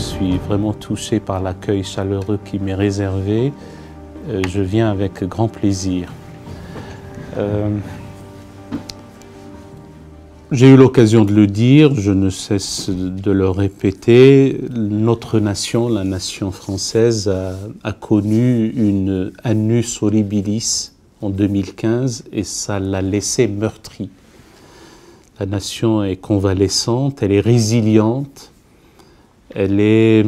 suis vraiment touché par l'accueil chaleureux qui m'est réservé. Je viens avec grand plaisir. J'ai eu l'occasion de le dire, je ne cesse de le répéter, notre nation, la nation française, a connu une annus horribilis en 2015 et ça l'a laissé meurtri. La nation est convalescente, elle est résiliente, elle est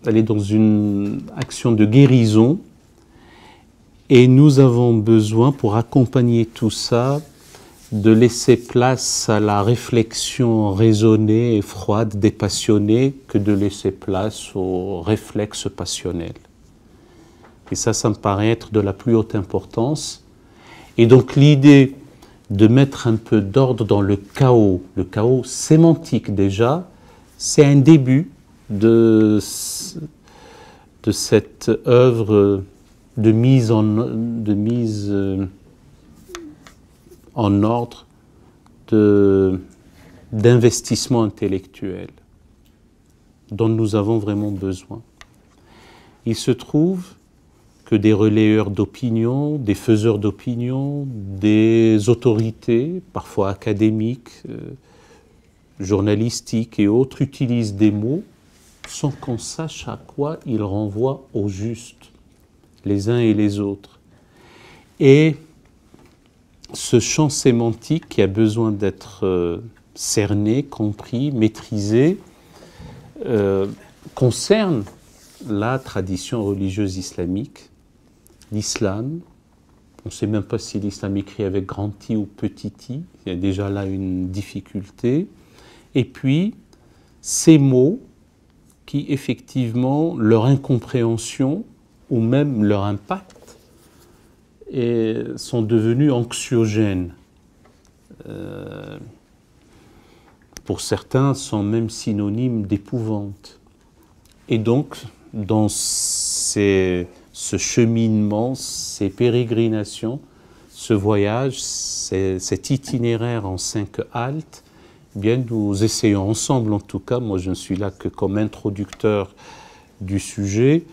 dans une action de guérison. Et nous avons besoin, pour accompagner tout ça, de laisser place à la réflexion raisonnée et froide, dépassionnée, que de laisser place au réflexe passionnel. Et ça me paraît être de la plus haute importance. Et donc l'idée de mettre un peu d'ordre dans le chaos sémantique déjà, c'est un début de cette œuvre de mise en ordre, d'investissement intellectuel dont nous avons vraiment besoin. Il se trouve que des relayeurs d'opinion, des faiseurs d'opinion, des autorités, parfois académiques, journalistiques et autres, utilisent des mots sans qu'on sache à quoi ils renvoient au juste, les uns et les autres. Et ce champ sémantique qui a besoin d'être cerné, compris, maîtrisé, concerne la tradition religieuse islamique, l'islam. On ne sait même pas si l'islam écrit avec grand I ou petit i, il y a déjà là une difficulté. Et puis, ces mots qui, effectivement, leur incompréhension ou même leur impact sont devenus anxiogènes. Pour certains, sont même synonymes d'épouvante. Et donc, dans ce cheminement, ces pérégrinations, ce voyage, cet itinéraire en 5 haltes, eh bien, nous essayons ensemble, en tout cas, moi je ne suis là que comme introducteur du sujet,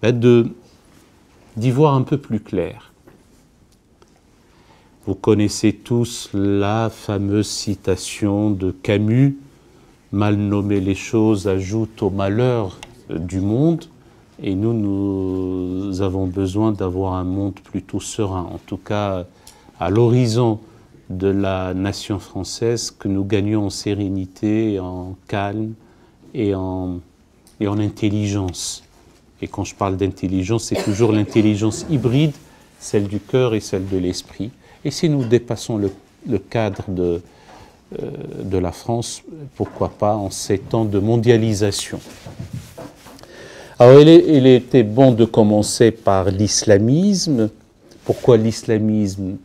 d'y voir un peu plus clair. Vous connaissez tous la fameuse citation de Camus, « Mal nommer les choses ajoute au malheur du monde », et nous avons besoin d'avoir un monde plutôt serein, en tout cas à l'horizon de la nation française, que nous gagnions en sérénité, en calme et en intelligence. Et quand je parle d'intelligence, c'est toujours l'intelligence hybride, celle du cœur et celle de l'esprit. Et si nous dépassons le cadre de la France, pourquoi pas en ces temps de mondialisation. Alors il était bon de commencer par l'islamisme. Pourquoi l'islamisme?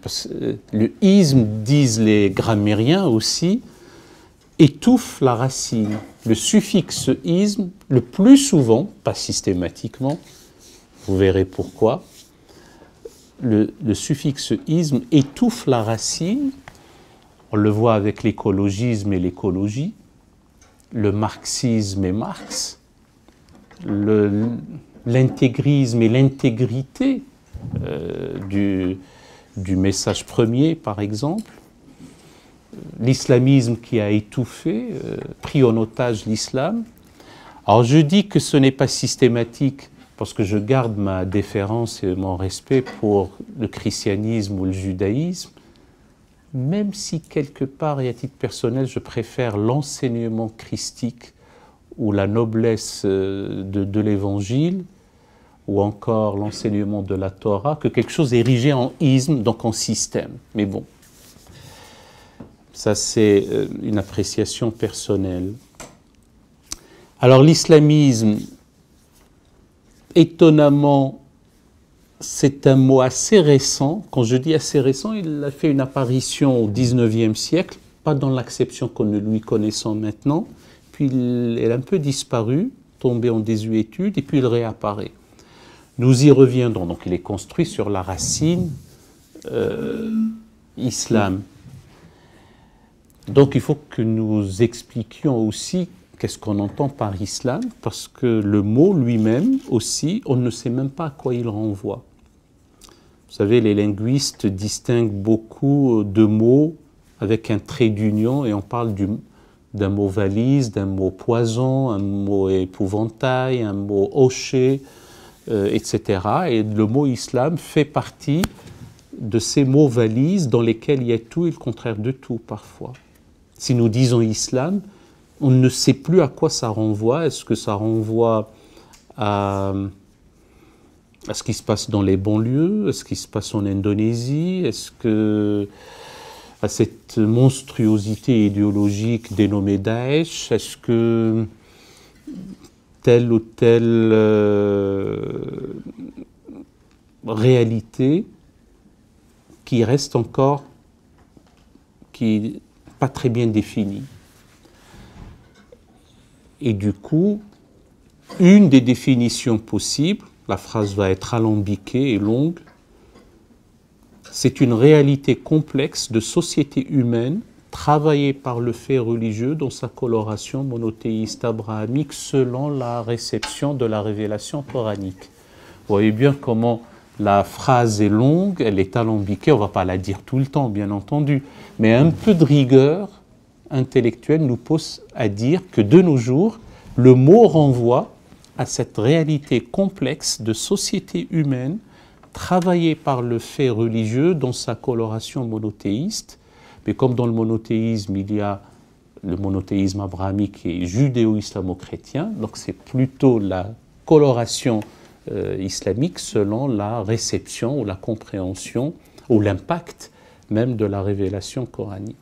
Le isme, disent les grammairiens aussi, étouffe la racine. Le suffixe isme, le plus souvent, pas systématiquement, vous verrez pourquoi, le suffixe isme étouffe la racine. On le voit avec l'écologisme et l'écologie, le marxisme et Marx, l'intégrisme et l'intégrité du message premier, par exemple, l'islamisme qui a étouffé, pris en otage l'islam. Alors je dis que ce n'est pas systématique parce que je garde ma déférence et mon respect pour le christianisme ou le judaïsme, même si quelque part, et à titre personnel, je préfère l'enseignement christique ou la noblesse de l'évangile, ou encore l'enseignement de la Torah, que quelque chose érigé en isme, donc en système. Mais bon, ça c'est une appréciation personnelle. Alors l'islamisme, étonnamment, c'est un mot assez récent. Quand je dis assez récent, il a fait une apparition au XIXe siècle, pas dans l'acception que nous lui connaissons maintenant, puis il a un peu disparu, tombé en désuétude, et puis il réapparaît. Nous y reviendrons. Donc il est construit sur la racine islam. Donc il faut que nous expliquions aussi qu'est-ce qu'on entend par islam, parce que le mot lui-même aussi, on ne sait même pas à quoi il renvoie. Vous savez, les linguistes distinguent beaucoup de mots avec un trait d'union et on parle d'un mot valise, d'un mot poison, un mot épouvantail, un mot hocher, etc. Et le mot islam fait partie de ces mots valises dans lesquels il y a tout et le contraire de tout parfois. Si nous disons islam, on ne sait plus à quoi ça renvoie. Est-ce que ça renvoie à ce qui se passe dans les banlieues, à ce qui se passe en Indonésie, à cette monstruosité idéologique dénommée Daesh, est-ce que telle ou telle réalité qui reste encore pas très bien définie. Et du coup, une des définitions possibles, la phrase va être alambiquée et longue, c'est une réalité complexe de société humaine travaillée par le fait religieux dans sa coloration monothéiste abrahamique selon la réception de la révélation coranique. Vous voyez bien comment la phrase est longue, elle est alambiquée, on ne va pas la dire tout le temps bien entendu, mais un peu de rigueur intellectuelle nous pousse à dire que de nos jours, le mot renvoie à cette réalité complexe de société humaine travaillée par le fait religieux dans sa coloration monothéiste. Mais comme dans le monothéisme, il y a le monothéisme abrahamique et judéo-islamo-chrétien, donc c'est plutôt la coloration islamique selon la réception ou la compréhension ou l'impact même de la révélation coranique.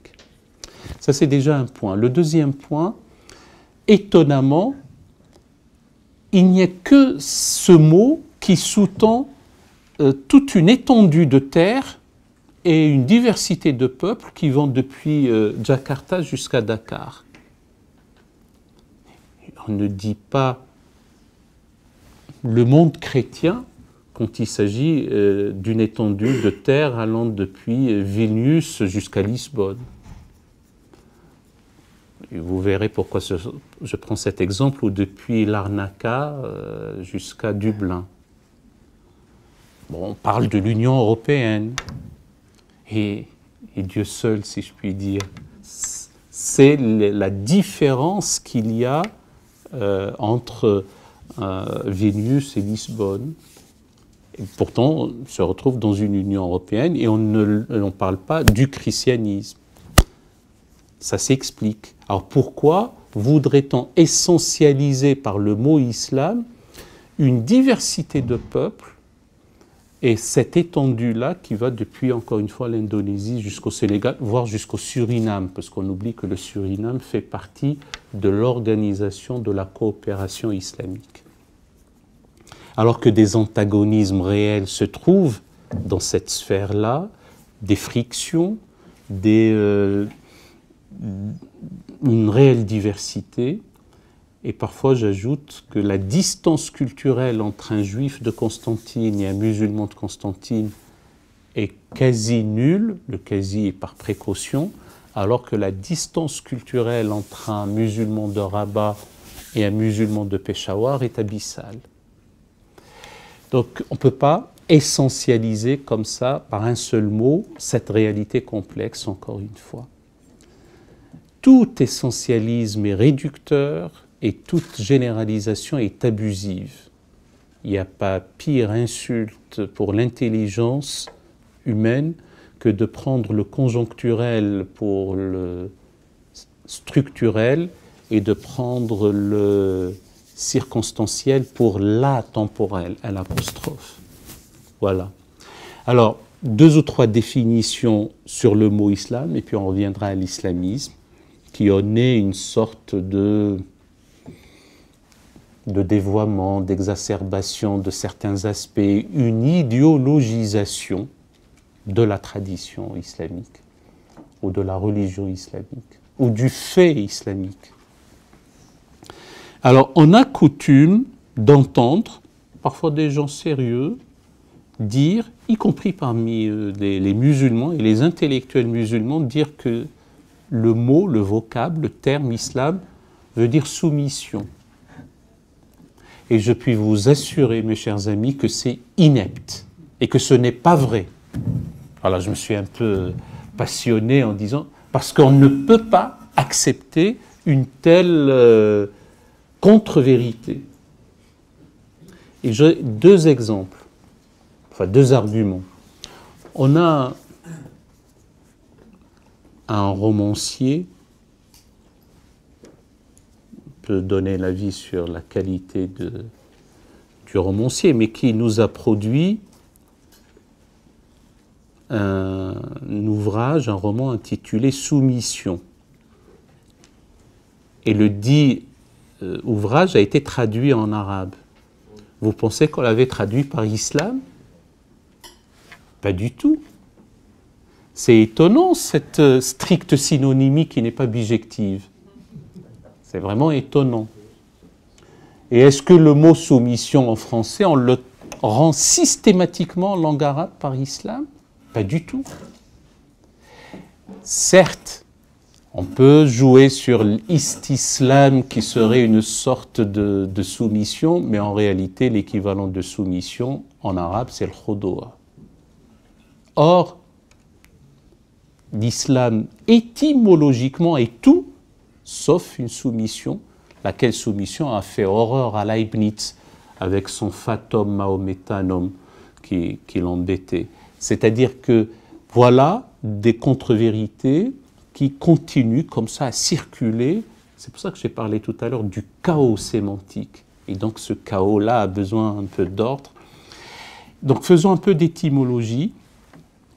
Ça, c'est déjà un point. Le deuxième point, étonnamment, il n'y a que ce mot qui sous-tend toute une étendue de terre et une diversité de peuples qui vont depuis Jakarta jusqu'à Dakar. On ne dit pas le monde chrétien quand il s'agit d'une étendue de terre allant depuis Vilnius jusqu'à Lisbonne. Et vous verrez pourquoi je prends cet exemple, ou depuis Larnaca jusqu'à Dublin. Bon, on parle de l'Union européenne, et Dieu seul, si je puis dire, c'est la différence qu'il y a entre Vilnius et Lisbonne. Et pourtant, on se retrouve dans une Union européenne et on ne parle pas du christianisme. Ça s'explique. Alors pourquoi voudrait-on essentialiser par le mot islam une diversité de peuples et cette étendue-là qui va depuis, encore une fois, l'Indonésie jusqu'au Sénégal, voire jusqu'au Suriname, parce qu'on oublie que le Suriname fait partie de l'organisation de la coopération islamique. Alors que des antagonismes réels se trouvent dans cette sphère-là, des frictions, une réelle diversité, et parfois j'ajoute que la distance culturelle entre un juif de Constantine et un musulman de Constantine est quasi nulle, le quasi est par précaution, alors que la distance culturelle entre un musulman de Rabat et un musulman de Peshawar est abyssale. Donc on ne peut pas essentialiser comme ça, par un seul mot, cette réalité complexe, encore une fois. Tout essentialisme est réducteur et toute généralisation est abusive. Il n'y a pas pire insulte pour l'intelligence humaine que de prendre le conjoncturel pour le structurel et de prendre le circonstanciel pour la temporel, à l'apostrophe. Voilà. Alors, 2 ou 3 définitions sur le mot islam, et puis on reviendra à l'islamisme, qui en est une sorte de dévoiement, d'exacerbation de certains aspects, une idéologisation de la tradition islamique, ou de la religion islamique, ou du fait islamique. Alors, on a coutume d'entendre, parfois des gens sérieux, dire, y compris parmi les musulmans et les intellectuels musulmans, dire que le mot, le vocable, le terme islam veut dire soumission. Et je puis vous assurer, mes chers amis, que c'est inepte et que ce n'est pas vrai. Alors je me suis un peu passionné en disant, parce qu'on ne peut pas accepter une telle contre-vérité. Et j'ai deux exemples, enfin deux arguments. On a un romancier, on peut donner l'avis sur la qualité du romancier, mais qui nous a produit un ouvrage, un roman intitulé Soumission. Et le dit ouvrage a été traduit en arabe. Vous pensez qu'on l'avait traduit par islam? Pas du tout. C'est étonnant, cette stricte synonymie qui n'est pas bijective. C'est vraiment étonnant. Et est-ce que le mot soumission en français, on le rend systématiquement en langue arabe par islam? Pas du tout. Certes, on peut jouer sur l'istislam qui serait une sorte de soumission, mais en réalité, l'équivalent de soumission en arabe, c'est le khodoa. Or, l'islam étymologiquement est tout sauf une soumission, laquelle soumission a fait horreur à Leibniz avec son fatum mahométanum qui l'embêtait. C'est-à-dire que voilà des contre-vérités qui continuent comme ça à circuler. C'est pour ça que j'ai parlé tout à l'heure du chaos sémantique. Et donc ce chaos-là a besoin un peu d'ordre. Donc faisons un peu d'étymologie.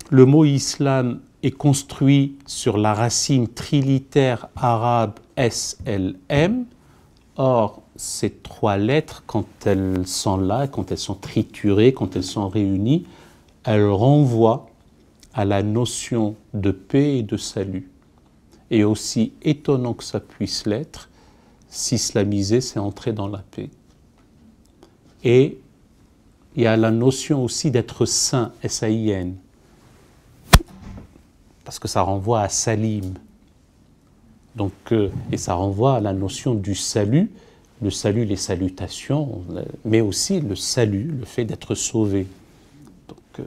Le mot islam est construit sur la racine trilitère arabe SLM. Or, ces trois lettres, quand elles sont là, quand elles sont triturées, quand elles sont réunies, elles renvoient à la notion de paix et de salut. Et aussi étonnant que ça puisse l'être, s'islamiser, c'est entrer dans la paix. Et il y a la notion aussi d'être saint, S-A-I-N, parce que ça renvoie à Salim. Donc, et ça renvoie à la notion du salut, le salut, les salutations, mais aussi le salut, le fait d'être sauvé. Donc,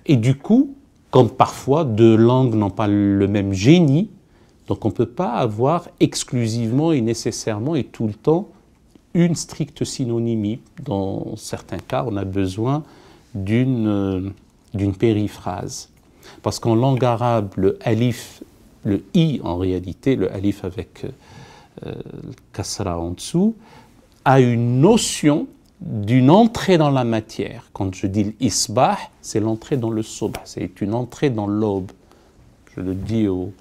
et du coup, comme parfois deux langues n'ont pas le même génie, donc on ne peut pas avoir exclusivement et nécessairement et tout le temps une stricte synonymie. Dans certains cas, on a besoin d'une périphrase. Parce qu'en langue arabe, le alif, le i en réalité, le alif avec kasra en dessous, a une notion d'une entrée dans la matière. Quand je dis l'isbah, c'est l'entrée dans le subh, c'est une entrée dans l'aube. Je le dis aux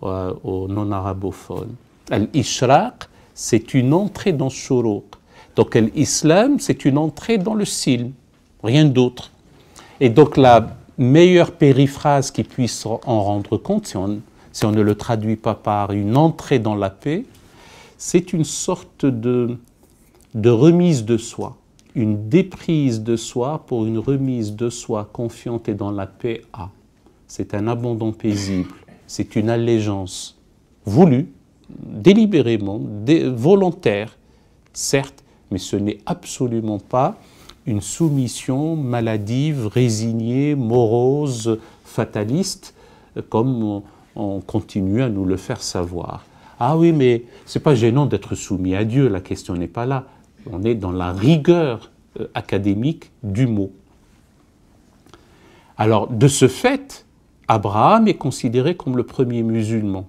non-arabophones. Al-ishraq, c'est une entrée dans shuruq. Donc l'islam, c'est une entrée dans le silm, rien d'autre. Et donc la meilleure périphrase qui puisse en rendre compte, si on ne le traduit pas par une entrée dans la paix, c'est une sorte de remise de soi, une déprise de soi pour une remise de soi confiante et dans la paix à. C'est un abandon paisible, c'est une allégeance voulue, délibérément, volontaire, certes, mais ce n'est absolument pas une soumission maladive, résignée, morose, fataliste, comme on continue à nous le faire savoir. Ah oui, mais ce n'est pas gênant d'être soumis à Dieu, la question n'est pas là. On est dans la rigueur académique du mot. Alors, de ce fait, Abraham est considéré comme le premier musulman.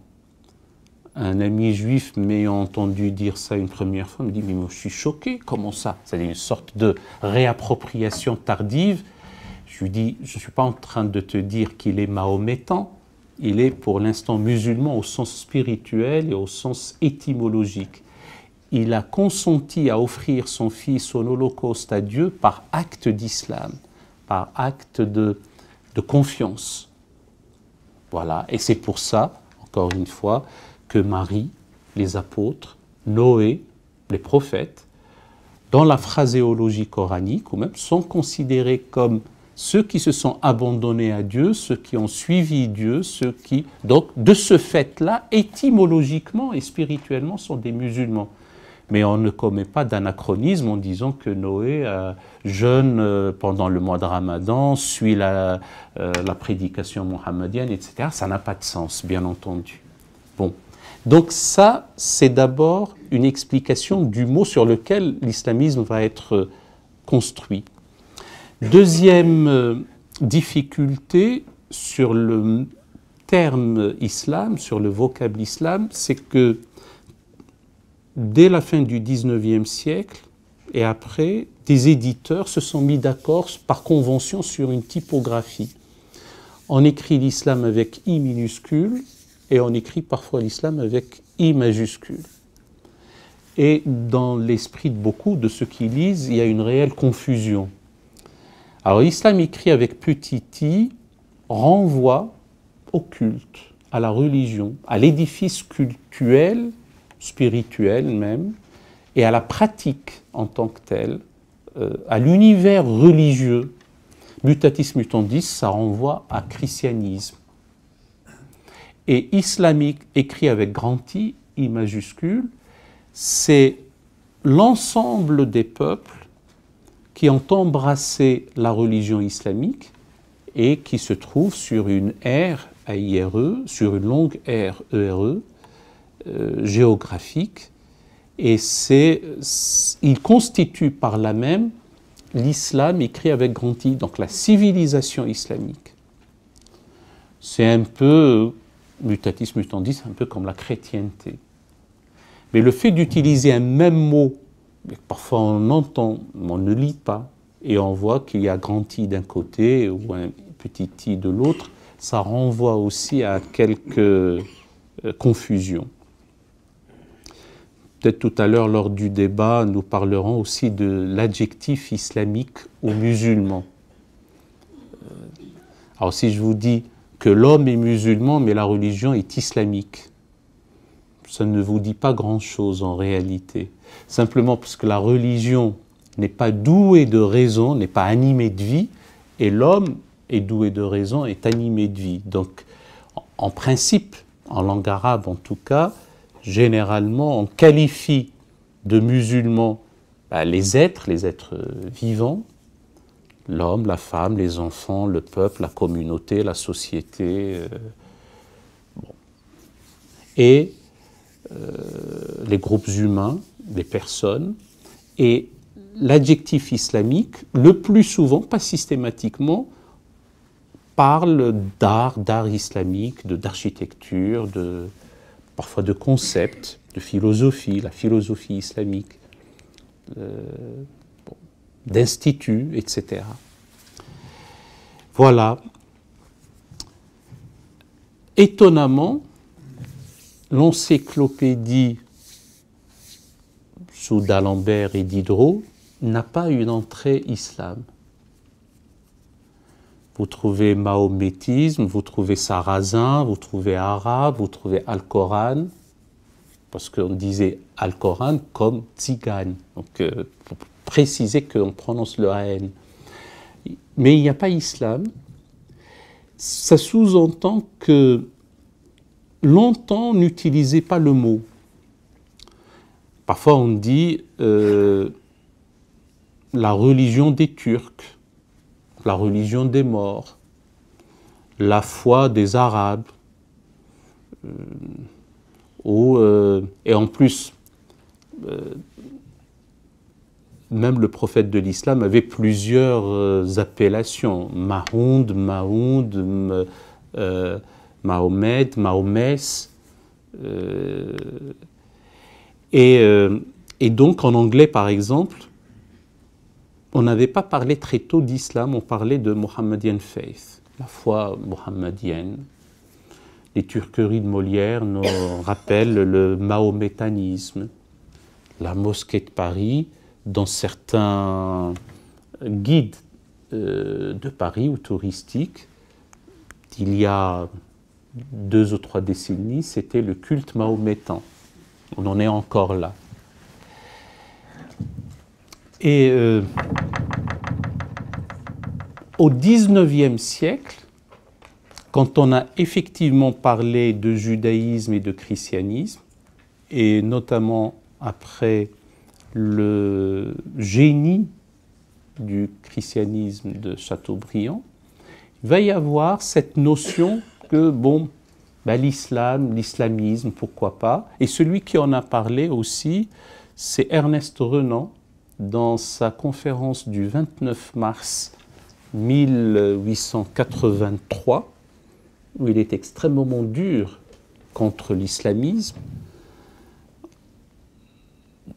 Un ami juif m'ayant entendu dire ça une première fois me dit « Mais moi, je suis choqué, comment ça ?» C'est une sorte de réappropriation tardive. Je lui dis « Je ne suis pas en train de te dire qu'il est mahométan, il est pour l'instant musulman au sens spirituel et au sens étymologique. Il a consenti à offrir son fils en holocauste à Dieu par acte d'islam, par acte de confiance. » Voilà, et c'est pour ça, encore une fois, que Marie, les apôtres, Noé, les prophètes, dans la phraséologie coranique, ou même sont considérés comme ceux qui se sont abandonnés à Dieu, ceux qui ont suivi Dieu, ceux qui, donc, de ce fait-là, étymologiquement et spirituellement, sont des musulmans. Mais on ne commet pas d'anachronisme en disant que Noé jeûne pendant le mois de Ramadan, suit la prédication mohammedienne, etc. Ça n'a pas de sens, bien entendu. Bon. Donc ça, c'est d'abord une explication du mot sur lequel l'islamisme va être construit. Deuxième difficulté sur le terme islam, sur le vocable islam, c'est que dès la fin du XIXe siècle et après, des éditeurs se sont mis d'accord par convention sur une typographie. On écrit l'islam avec I minuscule et on écrit parfois l'islam avec I majuscule. Et dans l'esprit de beaucoup de ceux qui lisent, il y a une réelle confusion. Alors l'islam écrit avec petit i renvoie au culte, à la religion, à l'édifice cultuel, spirituel même, et à la pratique en tant que telle, à l'univers religieux. Mutatis mutandis, ça renvoie à christianisme. Et islamique, écrit avec grand I, I majuscule, c'est l'ensemble des peuples qui ont embrassé la religion islamique et qui se trouvent sur une ère AIRE, sur une longue ère ERE, géographique, et il constitue par là même l'islam écrit avec grand I, donc la civilisation islamique. C'est un peu, mutatis mutandis, un peu comme la chrétienté. Mais le fait d'utiliser un même mot, parfois on entend, on ne lit pas, et on voit qu'il y a grand I d'un côté ou un petit I de l'autre, ça renvoie aussi à quelques confusions. Peut-être tout à l'heure, lors du débat, nous parlerons aussi de l'adjectif islamique aux musulmans. Alors si je vous dis que l'homme est musulman, mais la religion est islamique, ça ne vous dit pas grand-chose en réalité. Simplement parce que la religion n'est pas douée de raison, n'est pas animée de vie, et l'homme est doué de raison, est animé de vie. Donc, en principe, en langue arabe en tout cas, généralement, on qualifie de musulmans les êtres vivants, l'homme, la femme, les enfants, le peuple, la communauté, la société, et les groupes humains, les personnes, et l'adjectif islamique, le plus souvent, pas systématiquement, parle d'art islamique, d'architecture, parfois de concepts, de philosophie, la philosophie islamique, d'instituts, etc. Voilà. Étonnamment, l'encyclopédie sous d'Alembert et Diderot n'a pas une entrée islam. Vous trouvez mahométisme, vous trouvez sarrasin, vous trouvez arabe, vous trouvez Al-Coran, parce qu'on disait Al-Coran comme tzigane, donc pour préciser qu'on prononce le AN. Mais il n'y a pas islam. Ça sous-entend que longtemps on n'utilisait pas le mot. Parfois on dit la religion des Turcs, la religion des morts, la foi des Arabes, et en plus, même le prophète de l'islam avait plusieurs appellations, Mahound, Mahomet, Mahomès, et donc en anglais par exemple, on n'avait pas parlé très tôt d'islam, on parlait de Mohammedan Faith, la foi mohammedienne. Les turqueries de Molière nous rappellent le mahométanisme. La mosquée de Paris, dans certains guides de Paris ou touristiques, il y a 2 ou 3 décennies, c'était le culte mahométan. On en est encore là. Et au XIXe siècle, quand on a effectivement parlé de judaïsme et de christianisme, et notamment après le génie du christianisme de Chateaubriand, il va y avoir cette notion que, bon, ben l'islamisme, pourquoi pas. Et celui qui en a parlé aussi, c'est Ernest Renan, dans sa conférence du 29 mars 1883, où il est extrêmement dur contre l'islamisme.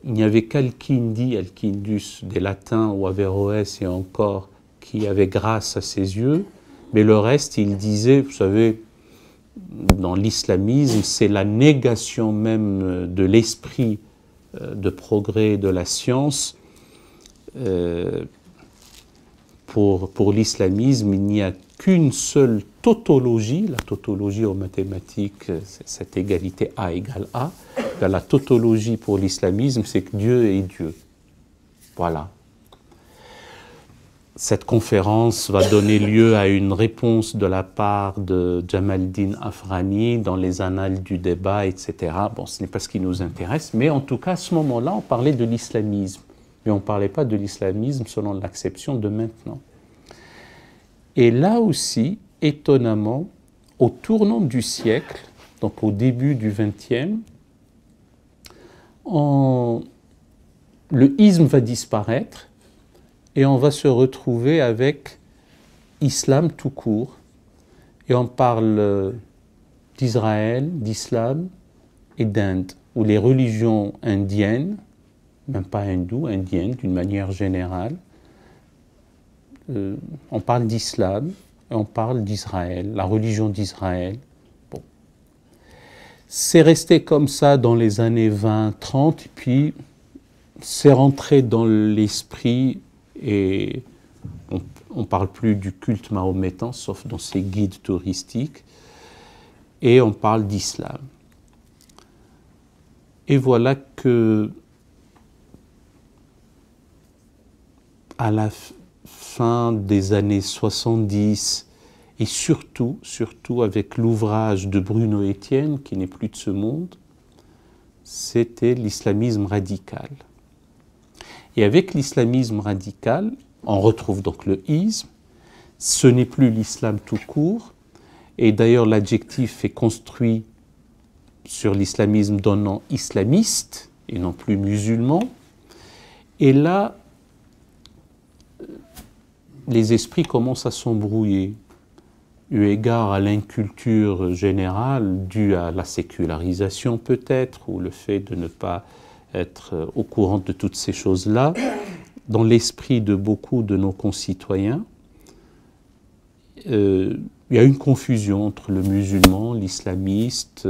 Il n'y avait qu'Alkindi, Alkindus des Latins ou Averroès et encore, qui avait grâce à ses yeux, mais le reste, il disait, vous savez, dans l'islamisme, c'est la négation même de l'esprit de progrès de la science. Pour l'islamisme, il n'y a qu'une seule tautologie. La tautologie en mathématiques, c'est cette égalité A égale A. La tautologie pour l'islamisme, c'est que Dieu est Dieu. Voilà. Cette conférence va donner lieu à une réponse de la part de Jamaldin Afrani dans les annales du débat, etc. Bon, ce n'est pas ce qui nous intéresse, mais en tout cas, à ce moment-là, on parlait de l'islamisme. Mais on ne parlait pas de l'islamisme selon l'acception de maintenant. Et là aussi, étonnamment, au tournant du siècle, donc au début du XXe, le isme va disparaître et on va se retrouver avec islam tout court. Et on parle d'Israël, d'islam et d'Inde, où les religions indiennes, même pas hindoues, indiennes d'une manière générale, on parle d'islam et on parle d'Israël, la religion d'Israël. Bon. C'est resté comme ça dans les années 20-30, et puis c'est rentré dans l'esprit et on ne parle plus du culte mahométan, sauf dans ces guides touristiques, et on parle d'islam. Et voilà que à la fin des années 70, et surtout avec l'ouvrage de Bruno Etienne, qui n'est plus de ce monde, c'était l'islamisme radical. Et avec l'islamisme radical, on retrouve donc le isme, ce n'est plus l'islam tout court, et d'ailleurs l'adjectif est construit sur l'islamisme d'un nom islamiste, et non plus musulman, et là, les esprits commencent à s'embrouiller, eu égard à l'inculture générale due à la sécularisation peut-être, ou le fait de ne pas être au courant de toutes ces choses-là, dans l'esprit de beaucoup de nos concitoyens, il y a une confusion entre le musulman, l'islamiste.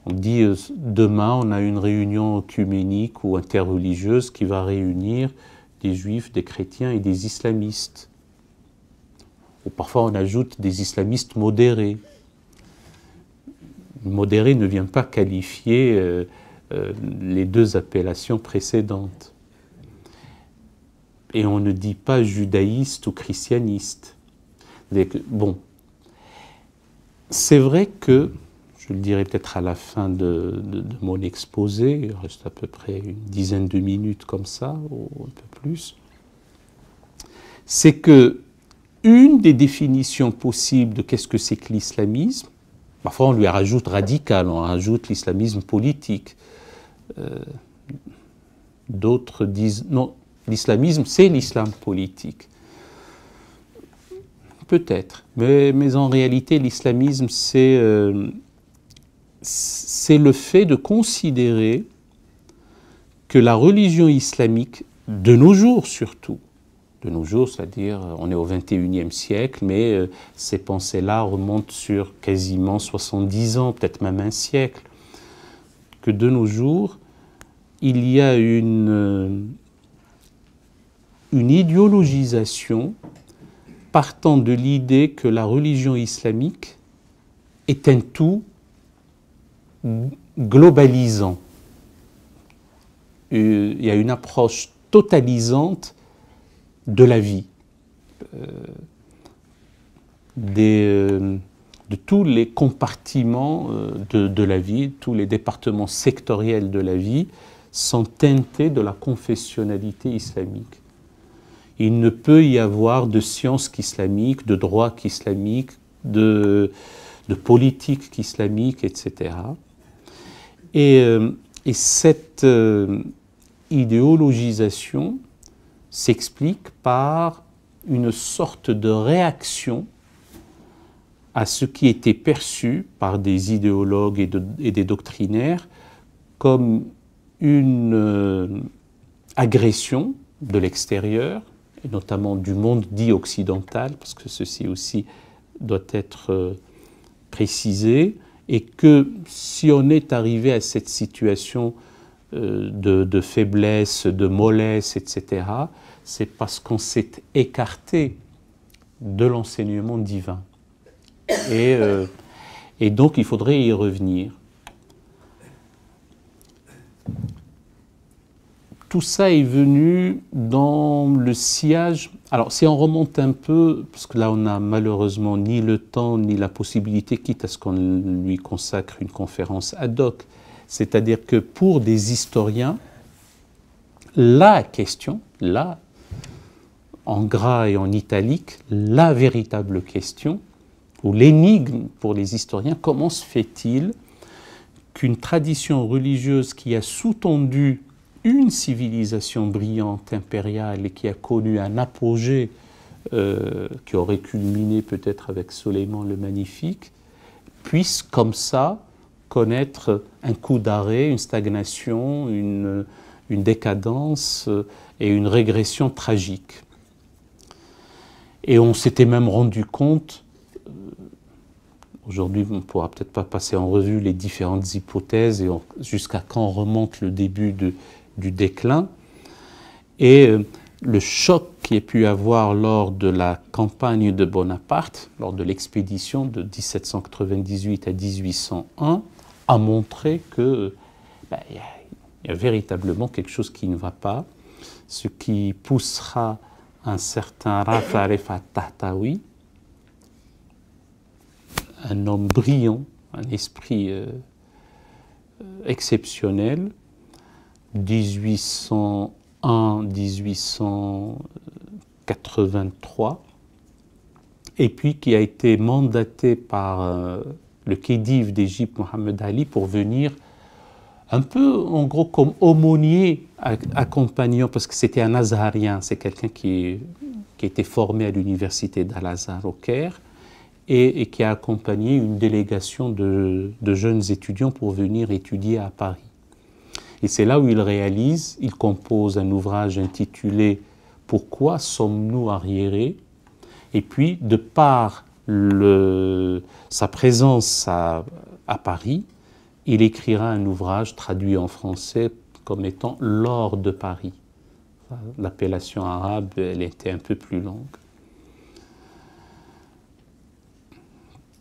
On dit demain on a une réunion œcuménique ou interreligieuse qui va réunir des juifs, des chrétiens et des islamistes. Ou parfois on ajoute des islamistes modérés. Modéré ne vient pas qualifier les deux appellations précédentes. Et on ne dit pas judaïste ou christianiste. Bon, c'est vrai que, je le dirai peut-être à la fin de mon exposé, il reste à peu près une dizaine de minutes comme ça, ou un peu plus, c'est que une des définitions possibles de qu'est-ce que c'est que l'islamisme, parfois on lui rajoute radical, on rajoute l'islamisme politique. D'autres disent non, l'islamisme c'est l'islam politique. Peut-être, mais en réalité l'islamisme c'est le fait de considérer que la religion islamique, de nos jours surtout, de nos jours, c'est-à-dire on est au XXIe siècle, mais ces pensées-là remontent sur quasiment 70 ans, peut-être même un siècle, que de nos jours, il y a une idéologisation partant de l'idée que la religion islamique est un tout globalisant. il y a une approche totalisante de la vie, de tous les compartiments de la vie, tous les départements sectoriels de la vie sont teintés de la confessionnalité islamique. Il ne peut y avoir de science islamique, de droit islamique, de politique islamique, etc. Et cette idéologisation s'explique par une sorte de réaction à ce qui était perçu par des idéologues et des doctrinaires comme une agression de l'extérieur, et notamment du monde dit occidental, parce que ceci aussi doit être précisé, et que si on est arrivé à cette situation de faiblesse, de mollesse, etc., c'est parce qu'on s'est écarté de l'enseignement divin. Et donc il faudrait y revenir. Tout ça est venu dans le sillage. Alors si on remonte un peu, parce que là on n'a malheureusement ni le temps ni la possibilité, quitte à ce qu'on lui consacre une conférence ad hoc, c'est-à-dire que pour des historiens, la question, là, en gras et en italique, la véritable question, ou l'énigme pour les historiens, comment se fait-il qu'une tradition religieuse qui a sous-tendu une civilisation brillante, impériale, et qui a connu un apogée qui aurait culminé peut-être avec Soleiman le Magnifique, puisse comme ça connaître un coup d'arrêt, une stagnation, une décadence et une régression tragique. Et on s'était même rendu compte, aujourd'hui on ne pourra peut-être pas passer en revue les différentes hypothèses et jusqu'à quand remonte le début du déclin, et le choc qu'il y a pu avoir lors de la campagne de Bonaparte, lors de l'expédition de 1798 à 1801, a montré que il y a véritablement quelque chose qui ne va pas, ce qui poussera un certain Rafa Arefat Tahtawi, un homme brillant, un esprit exceptionnel, 1801-1883, et puis qui a été mandaté par le khedive d'Égypte, Mohamed Ali, pour venir un peu, en gros, comme aumônier accompagnant, parce que c'était un azharien, c'est quelqu'un qui était formé à l'université d'Al-Azhar au Caire, et qui a accompagné une délégation de jeunes étudiants pour venir étudier à Paris. Et c'est là où il compose un ouvrage intitulé « Pourquoi sommes-nous arriérés ?» Et puis, de par sa présence à Paris, il écrira un ouvrage traduit en français comme étant « L'or de Paris ». L'appellation arabe, elle était un peu plus longue.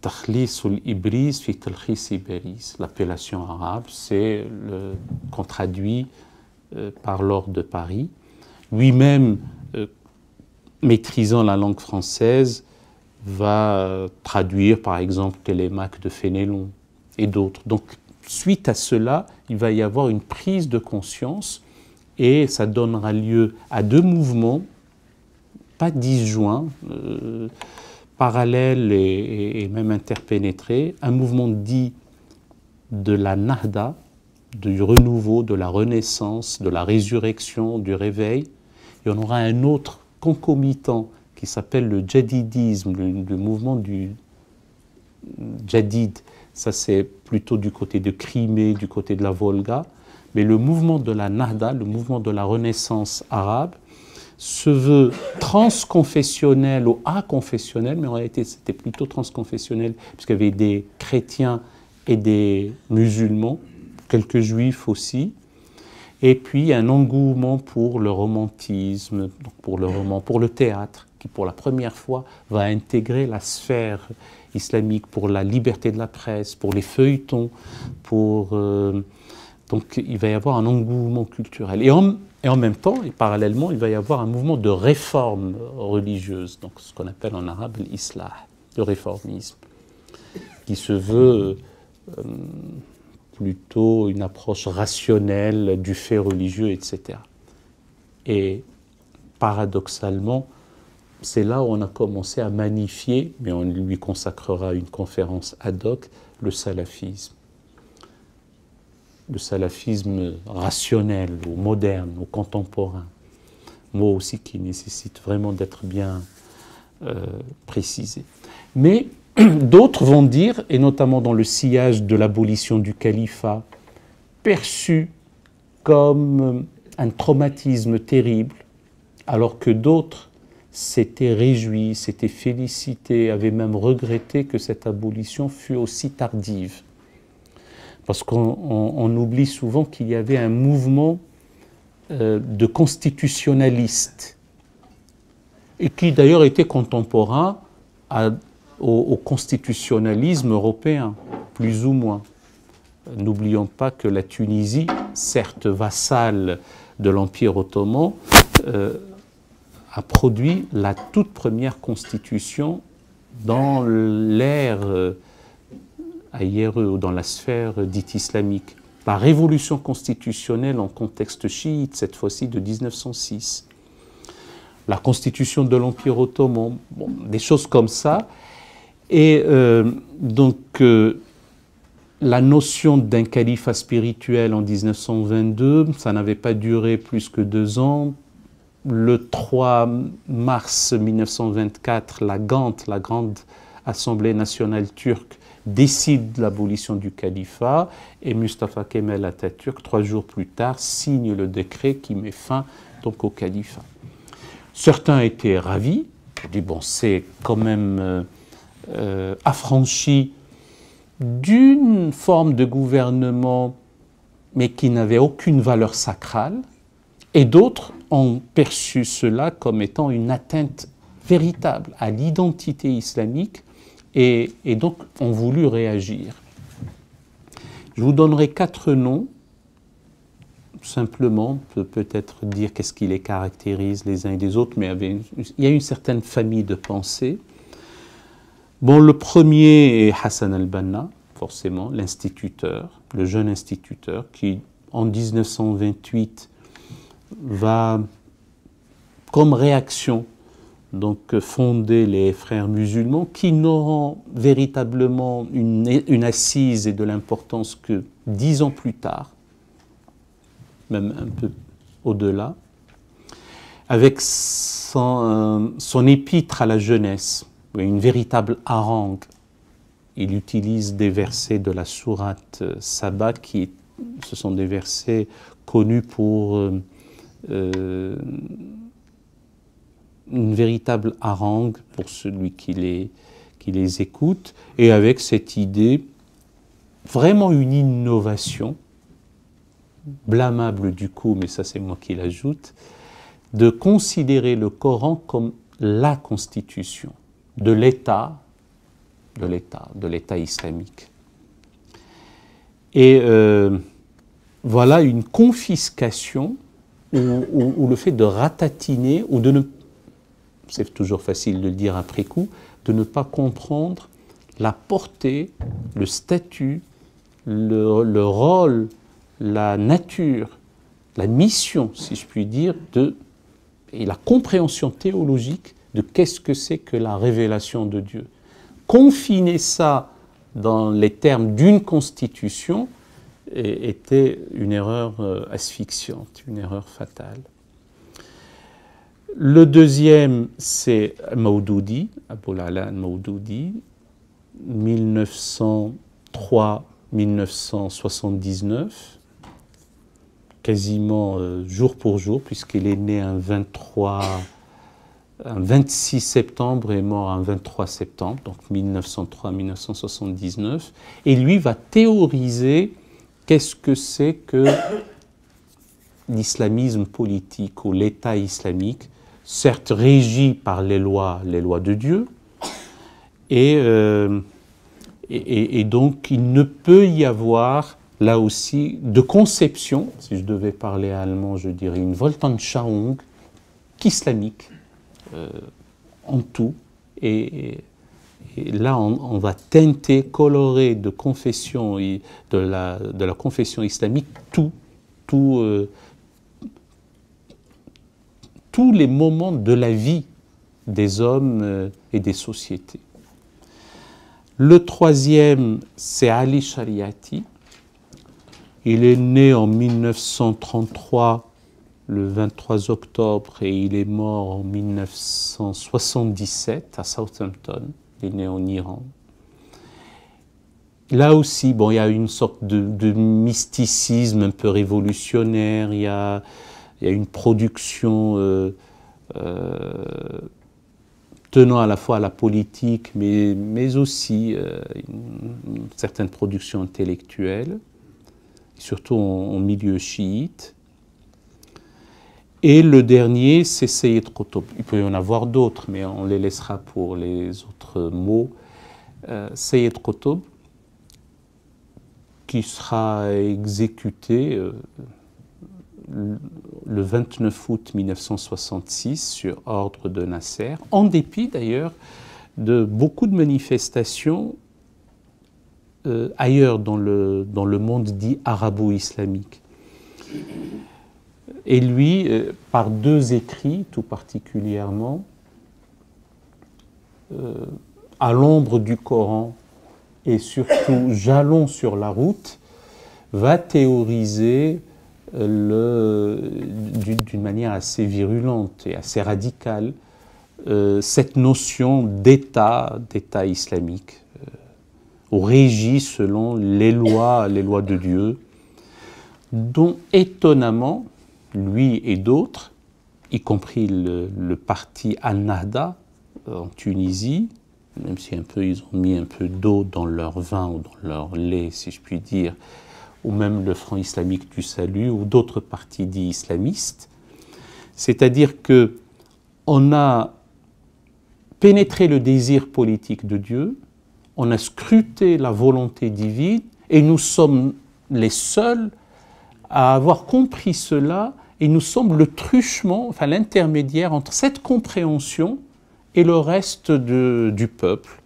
Takhlisul Ibris fi Talkhis Iberis. L'appellation arabe, c'est qu'on traduit par l'or de Paris. Lui-même, maîtrisant la langue française, va traduire par exemple Télémaque de Fénélon et d'autres. Donc, suite à cela, il va y avoir une prise de conscience et ça donnera lieu à deux mouvements, pas disjoints, parallèles et même interpénétrés. Un mouvement dit de la Nahda, du renouveau, de la renaissance, de la résurrection, du réveil. Et on aura un autre concomitant qui s'appelle le djadidisme, le mouvement du djadid. Ça, c'est plutôt du côté de Crimée, du côté de la Volga. Mais le mouvement de la Nahda, le mouvement de la renaissance arabe, se veut transconfessionnel ou aconfessionnel, mais en réalité c'était plutôt transconfessionnel, puisqu'il y avait des chrétiens et des musulmans, quelques juifs aussi, et puis un engouement pour le romantisme, pour le roman, pour le théâtre, qui pour la première fois va intégrer la sphère islamique, pour la liberté de la presse, pour les feuilletons, pour Donc il va y avoir un engouement culturel. Et en même temps, et parallèlement, il va y avoir un mouvement de réforme religieuse, donc ce qu'on appelle en arabe l'islah, le réformisme, qui se veut plutôt une approche rationnelle du fait religieux, etc. Et paradoxalement, c'est là où on a commencé à magnifier, mais on lui consacrera une conférence ad hoc, le salafisme. Le salafisme rationnel, ou moderne, ou contemporain. Mot aussi qui nécessite vraiment d'être bien précisé. Mais d'autres vont dire, et notamment dans le sillage de l'abolition du califat, perçu comme un traumatisme terrible, alors que d'autres s'étaient réjouis, s'étaient félicités, avaient même regretté que cette abolition fût aussi tardive. Parce qu'on oublie souvent qu'il y avait un mouvement de constitutionnalistes, et qui d'ailleurs était contemporain au constitutionnalisme européen, plus ou moins. N'oublions pas que la Tunisie, certes vassale de l'Empire ottoman, a produit la toute première constitution dans l'ère ailleurs ou dans la sphère dite islamique. La révolution constitutionnelle en contexte chiite, cette fois-ci de 1906. La constitution de l'Empire ottoman, bon, des choses comme ça. Et la notion d'un califat spirituel en 1922, ça n'avait pas duré plus que 2 ans. Le 3 mars 1924, la GANT, la Grande Assemblée nationale turque, décide l'abolition du califat et Mustafa Kemal Atatürk, 3 jours plus tard, signe le décret qui met fin donc au califat. Certains étaient ravis, ils disent bon, c'est quand même affranchi d'une forme de gouvernement mais qui n'avait aucune valeur sacrale, et d'autres ont perçu cela comme étant une atteinte véritable à l'identité islamique et donc ont voulu réagir. Je vous donnerai 4 noms, simplement, peut-être dire qu'est-ce qui les caractérise les uns et les autres, mais il y a une certaine famille de pensée. Bon, le premier est Hassan al-Banna, forcément, l'instituteur, le jeune instituteur, qui en 1928 va, comme réaction, donc fonder les frères musulmans, qui n'auront véritablement une assise et de l'importance que 10 ans plus tard, même un peu au-delà, avec son épître à la jeunesse, une véritable harangue. Il utilise des versets de la sourate Saba, ce sont des versets connus pour une véritable harangue pour celui qui les écoute, et avec cette idée, vraiment une innovation, blâmable du coup, mais ça c'est moi qui l'ajoute, de considérer le Coran comme la constitution de l'État islamique. Et voilà une confiscation ou le fait de ratatiner, ou de ne, c'est toujours facile de le dire après coup, de ne pas comprendre la portée, le statut, le rôle, la nature, la mission, si je puis dire, et la compréhension théologique de qu'est-ce que c'est que la révélation de Dieu. Confiner ça dans les termes d'une constitution était une erreur asphyxiante, une erreur fatale. Le deuxième, c'est Mawdoudi, Abul Ala al-Mawdoudi, 1903-1979, quasiment jour pour jour, puisqu'il est né un 26 septembre et mort un 23 septembre, donc 1903-1979, et lui va théoriser qu'est-ce que c'est que l'islamisme politique ou l'État islamique, certes régi par les lois de Dieu, et donc il ne peut y avoir là aussi, de conception, si je devais parler allemand, je dirais une Weltanschauung islamique en tout. Et là, on va teinter, colorer de confession, de la confession islamique, tous les moments de la vie des hommes et des sociétés. Le troisième, c'est Ali Shariati. Il est né en 1933, le 23 octobre, et il est mort en 1977 à Southampton. Il est né en Iran. Là aussi, bon, il y a une sorte de mysticisme un peu révolutionnaire, il y a une production tenant à la fois à la politique, mais aussi une certaine production intellectuelle, surtout en milieu chiite. Et le dernier, c'est Seyyed Qutb. Il peut y en avoir d'autres, mais on les laissera pour les autres mots. Seyyed Qutb, qui sera exécuté le 29 août 1966 sur ordre de Nasser, en dépit d'ailleurs de beaucoup de manifestations ailleurs dans le monde dit arabo-islamique. Et lui, par deux écrits tout particulièrement, à l'ombre du Coran et surtout jalons sur la route, va théoriser d'une manière assez virulente et assez radicale cette notion d'État islamique, régi selon les lois de Dieu, dont étonnamment, lui et d'autres, y compris le parti Al-Nahda en Tunisie, même si ils ont mis un peu d'eau dans leur vin ou dans leur lait, si je puis dire, ou même le Front islamique du salut, ou d'autres partis dits islamistes. C'est-à-dire qu'on a pénétré le désir politique de Dieu, on a scruté la volonté divine, et nous sommes les seuls à avoir compris cela, et nous sommes le truchement, enfin l'intermédiaire entre cette compréhension et le reste du peuple,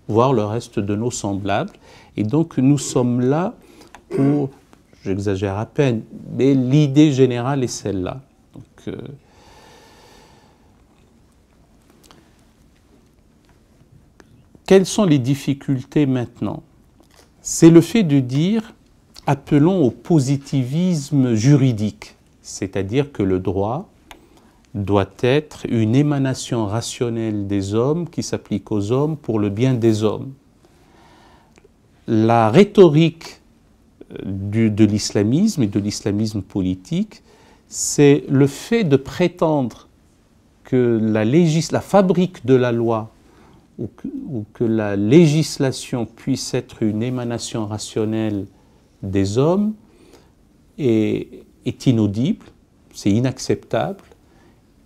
voire le reste de nos semblables. Et donc nous sommes là pour, j'exagère à peine, mais l'idée générale est celle-là. Quelles sont les difficultés maintenant? C'est le fait de dire, appelons au positivisme juridique, c'est-à-dire que le droit doit être une émanation rationnelle des hommes qui s'applique aux hommes pour le bien des hommes. La rhétorique de l'islamisme et de l'islamisme politique, c'est le fait de prétendre que la fabrique de la loi ou que la législation puisse être une émanation rationnelle des hommes est inaudible, c'est inacceptable,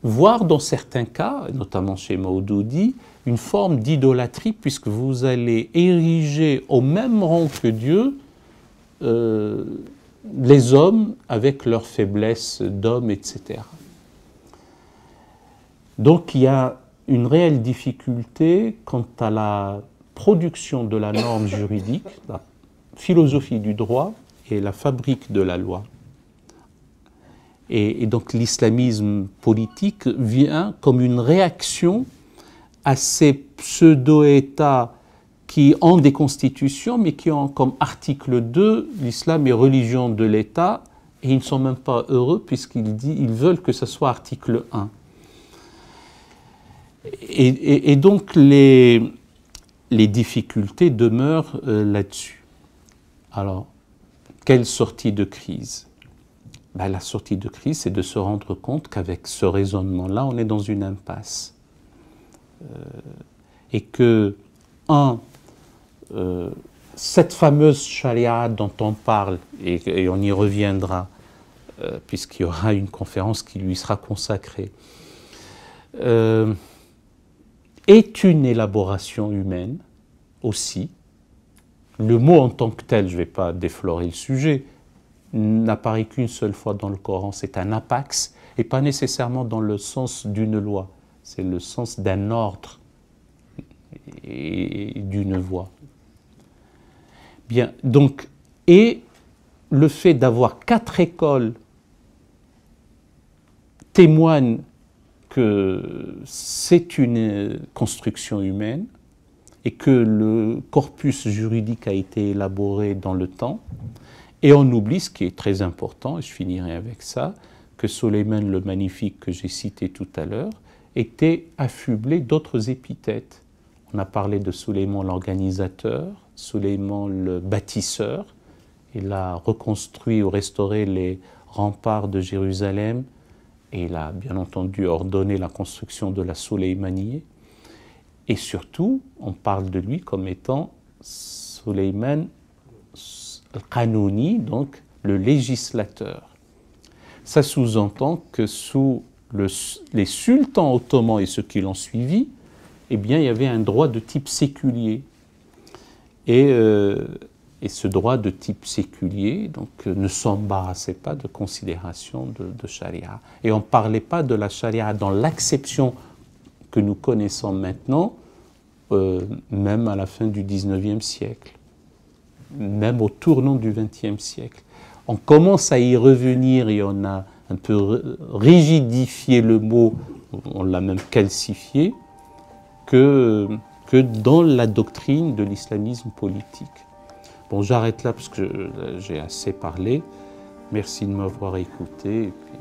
voire dans certains cas, notamment chez Maudoudi, une forme d'idolâtrie, puisque vous allez ériger au même rang que Dieu les hommes avec leurs faiblesses d'hommes, etc. Donc il y a une réelle difficulté quant à la production de la norme juridique, la philosophie du droit et la fabrique de la loi. Et donc l'islamisme politique vient comme une réaction à ces pseudo-États qui ont des constitutions, mais qui ont comme article 2, l'islam est religion de l'État, et ils ne sont même pas heureux puisqu'ils veulent que ce soit article 1. Et donc les difficultés demeurent là-dessus. Alors, quelle sortie de crise? Ben, la sortie de crise, c'est de se rendre compte qu'avec ce raisonnement-là, on est dans une impasse. Et que, cette fameuse charia dont on parle, et on y reviendra, puisqu'il y aura une conférence qui lui sera consacrée, est une élaboration humaine aussi, le mot en tant que tel, je ne vais pas déflorer le sujet, n'apparaît qu'une seule fois dans le Coran, c'est un apax, et pas nécessairement dans le sens d'une loi, c'est le sens d'un ordre et d'une voie. Bien, donc, et le fait d'avoir 4 écoles témoigne que c'est une construction humaine et que le corpus juridique a été élaboré dans le temps. Et on oublie, ce qui est très important, et je finirai avec ça, que Sulayman le Magnifique, que j'ai cité tout à l'heure, était affublé d'autres épithètes. On a parlé de Sulayman l'organisateur, Sulayman le bâtisseur. Il a reconstruit ou restauré les remparts de Jérusalem et il a bien entendu ordonné la construction de la Suleymaniye. Et surtout, on parle de lui comme étant Sulayman al-Qanouni, donc le législateur. Ça sous-entend que sous les sultans ottomans et ceux qui l'ont suivi, eh bien, il y avait un droit de type séculier. Et ce droit de type séculier donc, ne s'embarrassait pas de considération de charia. Et on ne parlait pas de la charia dans l'acception que nous connaissons maintenant, même à la fin du XIXe siècle, même au tournant du XXe siècle. On commence à y revenir et on a un peu rigidifié le mot, on l'a même calcifié, que dans la doctrine de l'islamisme politique. Bon, j'arrête là parce que j'ai assez parlé. Merci de m'avoir écouté. Et puis